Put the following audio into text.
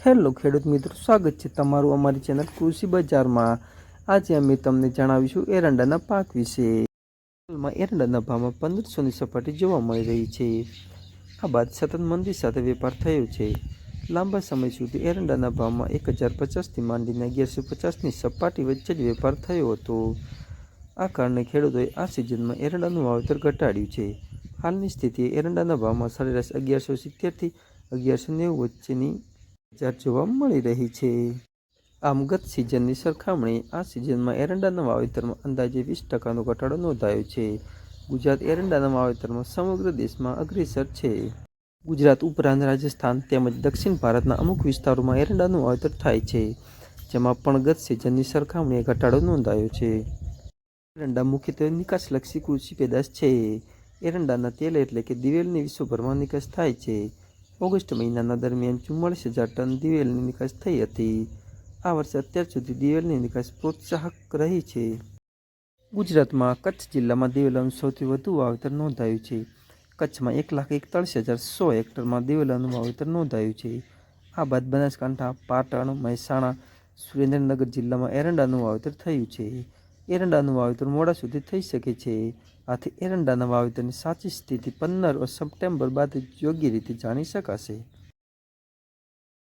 Hello ખેડૂત મિત્રો, સ્વાગત છે તમારું અમારી ચેનલ કૃષિ બજારમાં। આજે અમે તમને જણાવીશું એરંડાના પાક વિશે। હાલમાં એરંડાના ભાવમાં 1500ની સપાટી જોવા મળી રહી છે। આ બાદ સતત મંદી સાથે વેપાર થયો છે। લાંબા સમય સુધી એરંડાના ભાવમાં 1050થી માંડીને 1150ની સપાટી વચ્ચે જ વેપાર થયો હતો। આ કારણે ખેડૂતોએ આ સિઝનમાં એરંડાનું વાવેતર ઘટાડ્યું છે। હાલની સ્થિતિએ એરંડાના ભાવમાં સરેરાશ 1170થી 1190 વચ્ચેની બજાર જોવા મળી રહી છે। આમ ગત સિઝનની સરખામણીએ આ સિઝનમાં એરંડાના વાવેતરમાં અંદાજે 20%નો ઘટાડો નોંધાયો છે। ગુજરાત એરંડાના વાવેતરમાં સમગ્ર દેશમાં અગ્રેસર છે। ગુજરાત ઉપરાંત રાજસ્થાન તેમજ દક્ષિણ ભારતના અમુક વિસ્તારોમાં એરંડાનું વાવેતર થાય છે, જેમાં પણ ગત સિઝનની સરખામણીએ ઘટાડો નોંધાયો છે। એરંડા મુખ્યત્વે નિકાસલક્ષી કૃષિ પેદાશ છે। એરંડાના તેલ એટલે કે દિવેલની વિશ્વભરમાં નિકાસ થાય છે। ઓગસ્ટ મહિનાના દરમિયાન 44,000 ટન દિવેલની નિકાસ થઈ હતી। આ વર્ષે અત્યાર સુધી દિવેલની નિકાસ પ્રોત્સાહક રહી છે। ગુજરાતમાં કચ્છ જિલ્લામાં દિવેલાનું સૌથી વધુ વાવેતર નોંધાયું છે। કચ્છમાં 1,41,100 હેક્ટરમાં દિવેલાનું વાવેતર નોંધાયું છે। આ બાદ બનાસકાંઠા, પાટણ, મહેસાણા, સુરેન્દ્રનગર જિલ્લામાં એરંડાનું વાવેતર થયું છે। એરંડાનું વાવેતર મોડા સુધી થઈ શકે છે। આથી એરંડાના વાવેતરની સાચી સ્થિતિ 15 સપ્ટેમ્બર બાદ યોગ્ય રીતે જાણી શકાશે।